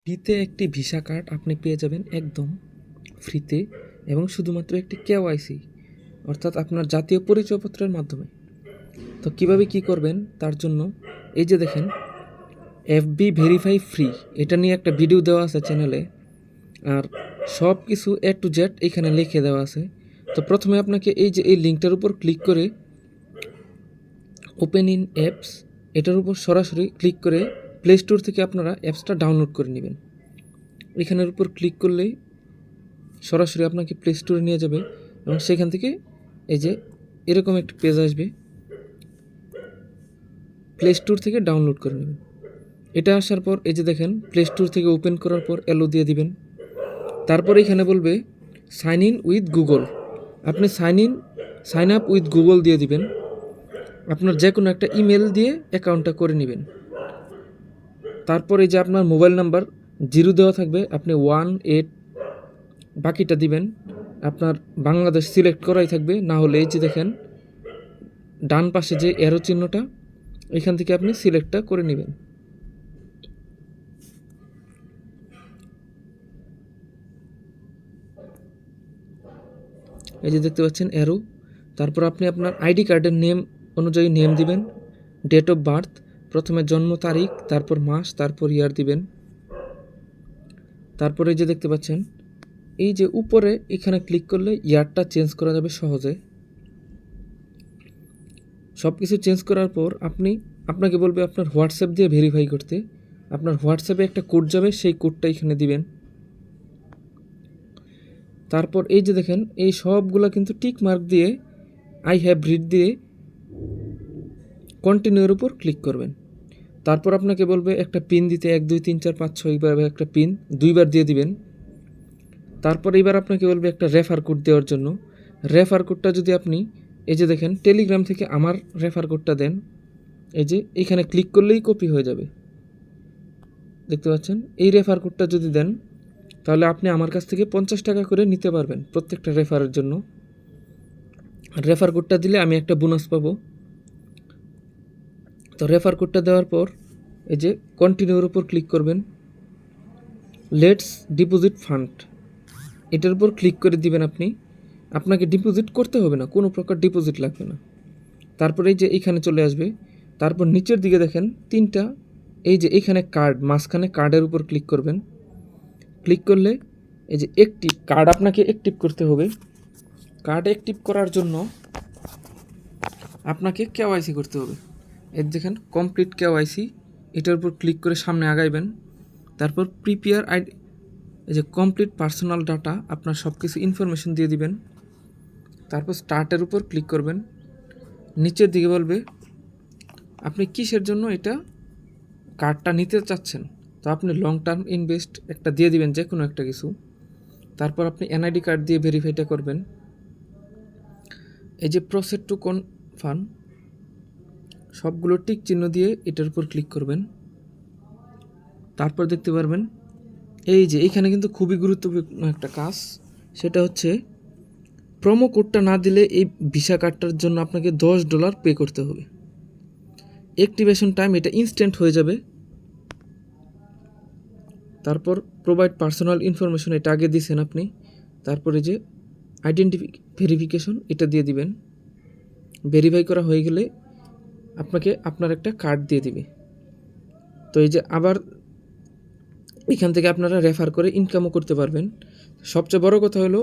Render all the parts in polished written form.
ফ্রিতে একটি visa card আপনি পেয়ে যাবেন একদম ফ্রিতে এবং শুধুমাত্র একটি কেওয়াইসি অর্থাৎ আপনার জাতীয় পরিচয়পত্রের মাধ্যমে। তো কিভাবে কি করবেন তার জন্য এই যে দেখেন এফবি ভেরিফাই ফ্রি, এটা নিয়ে একটা ভিডিও দেওয়া আছে চ্যানেলে, আর সব কিছু এ টু জেড এখানে লিখে দেওয়া আছে। তো প্রথমে আপনাকে এই যে এই লিঙ্কটার উপর ক্লিক করে ওপেন ইন অ্যাপস, এটার উপর সরাসরি ক্লিক করে প্লে স্টোর থেকে আপনারা অ্যাপসটা ডাউনলোড করে নেবেন। এখানের উপর ক্লিক করলেই সরাসরি আপনাকে প্লে স্টোরে নিয়ে যাবে এবং সেখান থেকে এই যে এরকম একটা পেজ আসবে, প্লে স্টোর থেকে ডাউনলোড করে নেবেন। এটা আসার পর এই যে দেখেন প্লে স্টোর থেকে ওপেন করার পর অ্যালো দিয়ে দিবেন। তারপর এখানে বলবে সাইন ইন উইথ গুগল, আপনি সাইন আপ উইথ গুগল দিয়ে দিবেন। আপনার যে কোনো একটা ইমেল দিয়ে অ্যাকাউন্টটা করে নেবেন। তারপরে যে আপনার মোবাইল নাম্বার 0 দেওয়া থাকবে, আপনি 18 বাকিটা দিবেন। আপনার বাংলাদেশ সিলেক্ট করাই থাকবে, না হলে এই যে দেখেন ডান পাশে যে অ্যারো চিহ্নটা, এখান থেকে আপনি সিলেক্টটা করে নেবেন। এই যে দেখতে পাচ্ছেন অ্যারো। তারপর আপনি আপনার আইডি কার্ডের নেম অনুযায়ী নেম দিবেন, ডেট অফ বার্থ, প্রথমে জন্ম তারিখ, তারপর মাস, তারপর ইয়ার দিবেন। তারপরে যে দেখতে পাচ্ছেন এই যে উপরে এখানে ক্লিক করলে ইয়ারটা চেঞ্জ করা যাবে সহজে। সব কিছু চেঞ্জ করার পর আপনাকে বলবে আপনার হোয়াটসঅ্যাপ দিয়ে ভেরিফাই করতে। আপনার হোয়াটসঅ্যাপে একটা কোড যাবে, সেই কোডটা এখানে দিবেন। তারপর এই যে দেখেন এই সবগুলো কিন্তু টিক মার্ক দিয়ে আই হ্যাভ রিড দিয়ে কন্টিনিউর উপর ক্লিক করবেন। তারপর আপনাকে বলবে একটা পিন দিতে, 1 2 3 4 5 6 এইভাবে একটা পিন 2বার দিয়ে দিবেন। তারপর এবার আপনাকে বলবে একটা রেফার কোড দেওয়ার জন্য। রেফার কোডটা যদি আপনি এই যে দেখেন টেলিগ্রাম থেকে আমার রেফার কোডটা দেন, এই যে এখানে ক্লিক করলেই কপি হয়ে যাবে, দেখতে পাচ্ছেন। এই রেফার কোডটা যদি দেন তাহলে আপনি আমার কাছ থেকে 50 টাকা করে নিতে পারবেন প্রত্যেকটা রেফারের জন্য। রেফার কোডটা দিলে আমি একটা বোনাস পাবো। তো রেফার কোডটা দেওয়ার পর এই যে কন্টিনিউর উপর ক্লিক করবেন। লেটস ডিপোজিট ফান্ড, এটার উপর ক্লিক করে দিবেন। আপনাকে ডিপোজিট করতে হবে না, কোনো প্রকার ডিপোজিট লাগবে না। তারপর এই যে এইখানে চলে আসবে। তারপর নিচের দিকে দেখেন 3টা এই যে এইখানে কার্ড, মাঝখানে কার্ডের উপর ক্লিক করবেন। ক্লিক করলে এই যে একটি কার্ড আপনাকে অ্যাক্টিভ করতে হবে। কার্ড অ্যাক্টিভ করার জন্য আপনাকে কেওয়াইসি করতে হবে। এই দেখেন কমপ্লিট কেওয়াইসি, এটার উপর ক্লিক করে সামনে আগাইবেন। তারপর প্রিপেয়ার আইডি, এই যে কমপ্লিট পার্সোনাল ডাটা, আপনার সব কিছু ইনফরমেশন দিয়ে দিবেন। তারপর স্টার্টের উপর ক্লিক করবেন। নিচের দিকে বলবে আপনি কিসের জন্য এটা কার্ডটা নিতে চাচ্ছেন। তো আপনি লং টার্ম ইনভেস্ট একটা দিয়ে দিবেন, যে কোনো একটা কিছু। তারপর আপনি এনআইডি কার্ড দিয়ে ভেরিফাইটা করবেন। এই যে প্রসেড টু কনফার্ম, সবগুলো টিক চিহ্ন দিয়ে এটার উপর ক্লিক করবেন। তারপর দেখতে পারবেন এই যে এখানে কিন্তু খুবই গুরুত্বপূর্ণ একটা কাজ, সেটা হচ্ছে প্রোমো কোডটা না দিলে এই ভিসা কার্ডটার জন্য আপনাকে $10 পে করতে হবে। অ্যাক্টিভেশন টাইম এটা ইনস্ট্যান্ট হয়ে যাবে। তারপর প্রোভাইড পার্সোনাল ইনফরমেশন, এটা আগে দিয়েছেন আপনি। তারপরে যে আইডেন্টিটি ভেরিফিকেশন, এটা দিয়ে দিবেন। ভেরিফাই করা হয়ে গেলে আপনাকে আপনার একটা কার্ড দিয়ে দিবে। তো এই যে আবার এখান থেকে আপনারা রেফার করে ইনকামও করতে পারবেন। সবচেয়ে বড় কথা হলো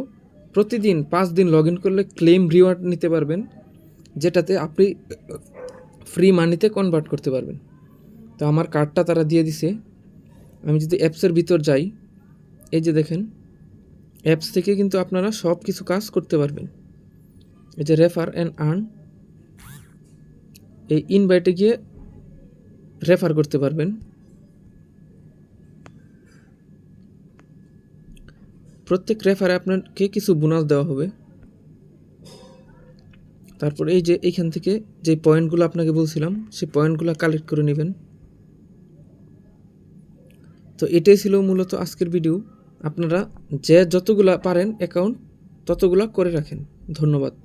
প্রতিদিন 5 দিন লগ ইন করলে ক্লেম রিওয়ার্ড নিতে পারবেন, যেটাতে আপনি ফ্রি মানিতে কনভার্ট করতে পারবেন। তো আমার কার্ডটা তারা দিয়ে দিছে। আমি যদি অ্যাপসের ভিতর যাই, এই যে দেখেন অ্যাপস থেকে কিন্তু আপনারা সব কিছু কাজ করতে পারবেন। এই যে রেফার অ্যান্ড আর্ন, এই ইনভাইটে গিয়ে রেফার করতে পারবেন। প্রত্যেক রেফারে আপনাকে কিছু বোনাস দেওয়া হবে। তারপর এই যে এইখান থেকে যে পয়েন্টগুলো আপনাকে বলছিলাম, সেই পয়েন্টগুলো কালেক্ট করে নেবেন। তো এটাই ছিল মূলত আজকের ভিডিও। আপনারা যে যতগুলা পারেন অ্যাকাউন্ট ততগুলা করে রাখেন। ধন্যবাদ।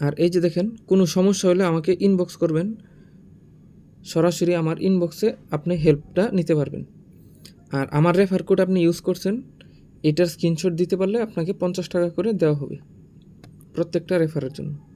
আর এই যে দেখেন কোনো সমস্যা হলে আমাকে ইনবক্স করবেন, সরাসরি আমার ইনবক্সে আপনি হেল্পটা নিতে পারবেন। আর আমার রেফার কোড আপনি ইউজ করছেন, এটার স্ক্রিনশট দিতে পারলে আপনাকে 50 টাকা করে দেওয়া হবে প্রত্যেকটা রেফারের জন্য।